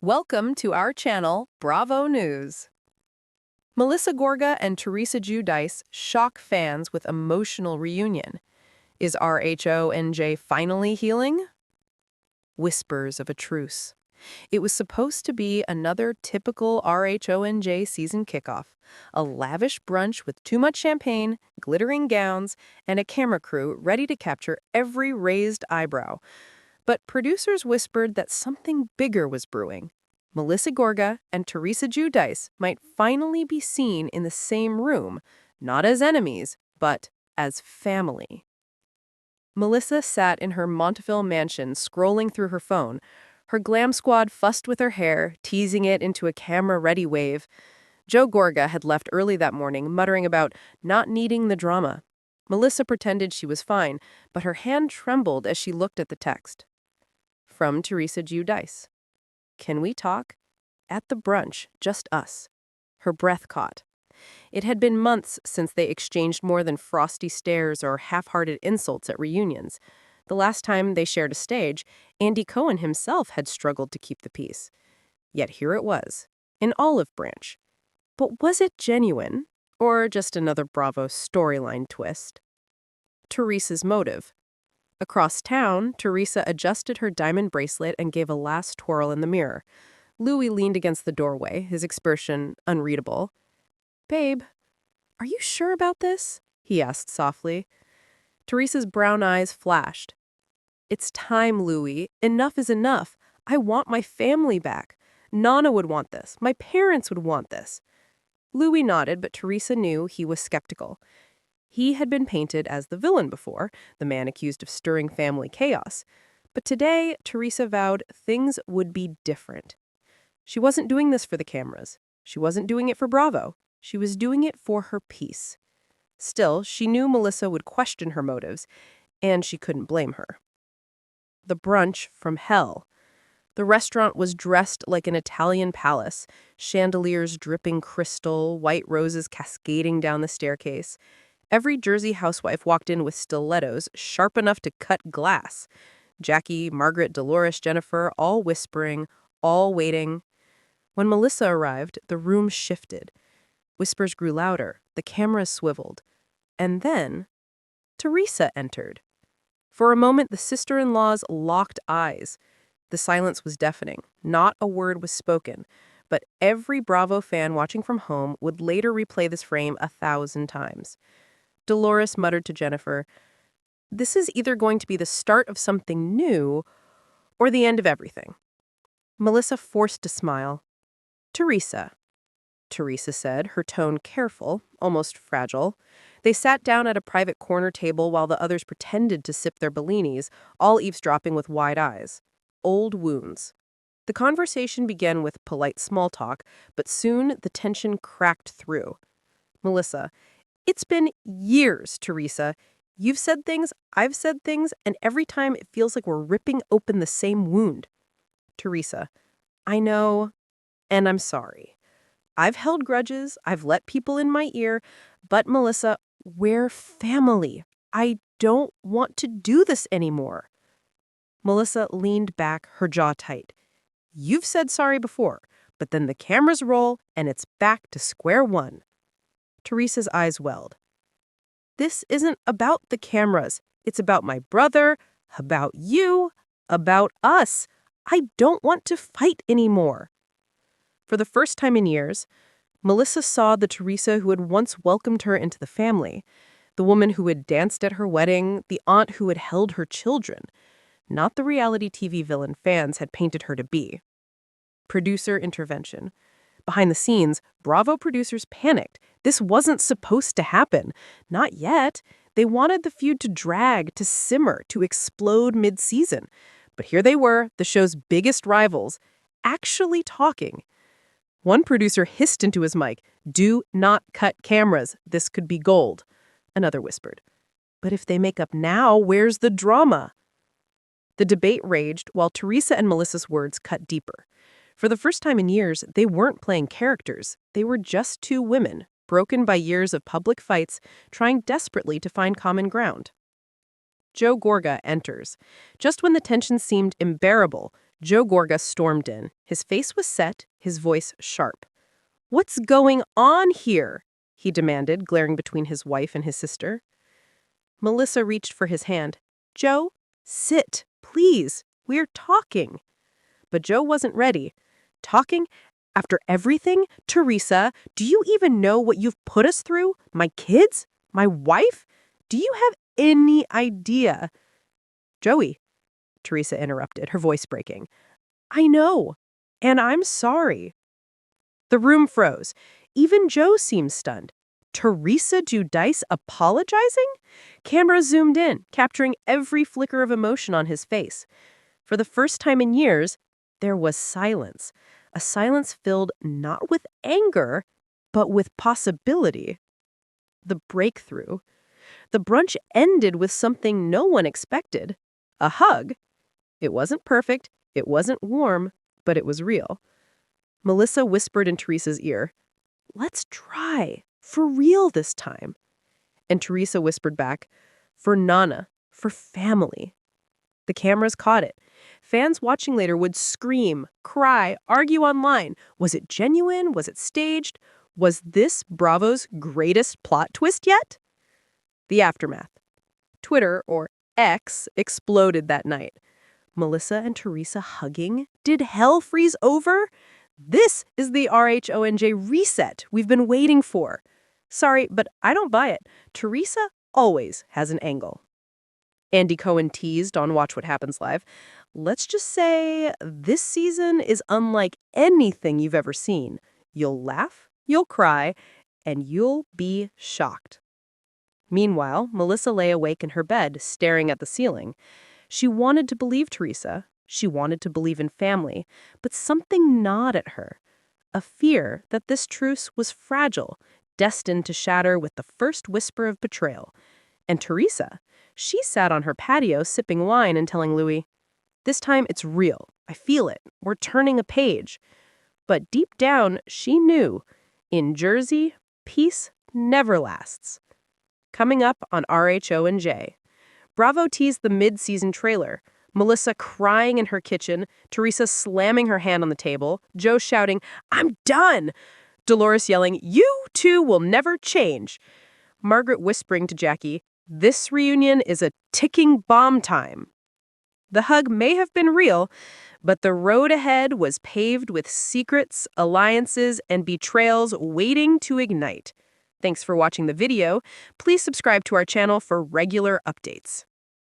Welcome to our channel, Bravo News. Melissa Gorga and Teresa Giudice shock fans with emotional reunion. Is RHONJ finally healing? Whispers of a truce. It was supposed to be another typical RHONJ season kickoff, a lavish brunch with too much champagne, glittering gowns, and a camera crew ready to capture every raised eyebrow. But producers whispered that something bigger was brewing. Melissa Gorga and Teresa Giudice might finally be seen in the same room, not as enemies, but as family. Melissa sat in her Montville mansion scrolling through her phone. Her glam squad fussed with her hair, teasing it into a camera-ready wave. Joe Gorga had left early that morning, muttering about not needing the drama. Melissa pretended she was fine, but her hand trembled as she looked at the text. From Teresa Giudice. Can we talk? At the brunch, just us. Her breath caught. It had been months since they exchanged more than frosty stares or half-hearted insults at reunions. The last time they shared a stage, Andy Cohen himself had struggled to keep the peace. Yet here it was, in Olive Branch. But was it genuine, or just another Bravo storyline twist? Teresa's motive. Across town, Teresa adjusted her diamond bracelet and gave a last twirl in the mirror. Louis leaned against the doorway, his expression unreadable. "Babe, are you sure about this?" he asked softly. Teresa's brown eyes flashed. "It's time, Louis. Enough is enough. I want my family back. Nana would want this. My parents would want this." Louis nodded, but Teresa knew he was skeptical. He had been painted as the villain before, the man accused of stirring family chaos. But today, Teresa vowed things would be different. She wasn't doing this for the cameras. She wasn't doing it for Bravo. She was doing it for her peace. Still, she knew Melissa would question her motives, and she couldn't blame her. The brunch from hell. The restaurant was dressed like an Italian palace, chandeliers dripping crystal, white roses cascading down the staircase. Every Jersey housewife walked in with stilettos sharp enough to cut glass. Jackie, Margaret, Dolores, Jennifer, all whispering, all waiting. When Melissa arrived, the room shifted. Whispers grew louder, the cameras swiveled. And then, Teresa entered. For a moment, the sister-in-laws locked eyes. The silence was deafening. Not a word was spoken. But every Bravo fan watching from home would later replay this frame 1,000 times. Dolores muttered to Jennifer, "This is either going to be the start of something new or the end of everything." Melissa forced a smile. "Teresa," Teresa said, her tone careful, almost fragile. They sat down at a private corner table while the others pretended to sip their Bellinis, all eavesdropping with wide eyes. Old wounds. The conversation began with polite small talk, but soon the tension cracked through. Melissa, "It's been years, Teresa. You've said things, I've said things, and every time it feels like we're ripping open the same wound." Teresa, "I know, and I'm sorry. I've held grudges, I've let people in my ear, but Melissa, we're family. I don't want to do this anymore." Melissa leaned back, her jaw tight. "You've said sorry before, but then the cameras roll and it's back to square one." Teresa's eyes welled. "This isn't about the cameras. It's about my brother, about you, about us. I don't want to fight anymore." For the first time in years, Melissa saw the Teresa who had once welcomed her into the family, the woman who had danced at her wedding, the aunt who had held her children, not the reality TV villain fans had painted her to be. Producer intervention. Behind the scenes, Bravo producers panicked. This wasn't supposed to happen. Not yet. They wanted the feud to drag, to simmer, to explode mid-season. But here they were, the show's biggest rivals, actually talking. One producer hissed into his mic, "Do not cut cameras. This could be gold." Another whispered, "But if they make up now, where's the drama?" The debate raged while Teresa and Melissa's words cut deeper. For the first time in years, they weren't playing characters. They were just two women, broken by years of public fights, trying desperately to find common ground. Joe Gorga enters. Just when the tension seemed unbearable, Joe Gorga stormed in. His face was set, his voice sharp. "What's going on here?" he demanded, glaring between his wife and his sister. Melissa reached for his hand. "Joe, sit, please. We're talking." But Joe wasn't ready. "Talking? After everything? Teresa, do you even know what you've put us through? My kids? My wife? Do you have any idea?" "Joey," Teresa interrupted, her voice breaking. "I know, and I'm sorry." The room froze. Even Joe seemed stunned. Teresa Giudice apologizing? Camera zoomed in, capturing every flicker of emotion on his face. For the first time in years, there was silence. A silence filled not with anger, but with possibility. The breakthrough. The brunch ended with something no one expected. A hug. It wasn't perfect, it wasn't warm, but it was real. Melissa whispered in Teresa's ear, "Let's try, for real this time." And Teresa whispered back, "For Nana, for family." The cameras caught it. Fans watching later would scream, cry, argue online. Was it genuine? Was it staged? Was this Bravo's greatest plot twist yet? The aftermath. Twitter, or X, exploded that night. Melissa and Teresa hugging? Did hell freeze over? This is the RHONJ reset we've been waiting for. Sorry, but I don't buy it. Teresa always has an angle. Andy Cohen teased on Watch What Happens Live. Let's just say this season is unlike anything you've ever seen. You'll laugh, you'll cry, and you'll be shocked. Meanwhile, Melissa lay awake in her bed, staring at the ceiling. She wanted to believe Teresa. She wanted to believe in family, but something gnawed at her. A fear that this truce was fragile, destined to shatter with the first whisper of betrayal. And Teresa, she sat on her patio sipping wine and telling Louis, "This time it's real. I feel it. We're turning a page." But deep down, she knew, in Jersey, peace never lasts. Coming up on RHONJ. Bravo teased the mid-season trailer. Melissa crying in her kitchen, Teresa slamming her hand on the table, Joe shouting, "I'm done!" Dolores yelling, "You two will never change!" Margaret whispering to Jackie, "This reunion is a ticking bomb time." The hug may have been real, but the road ahead was paved with secrets, alliances, and betrayals waiting to ignite. Thanks for watching the video. Please subscribe to our channel for regular updates.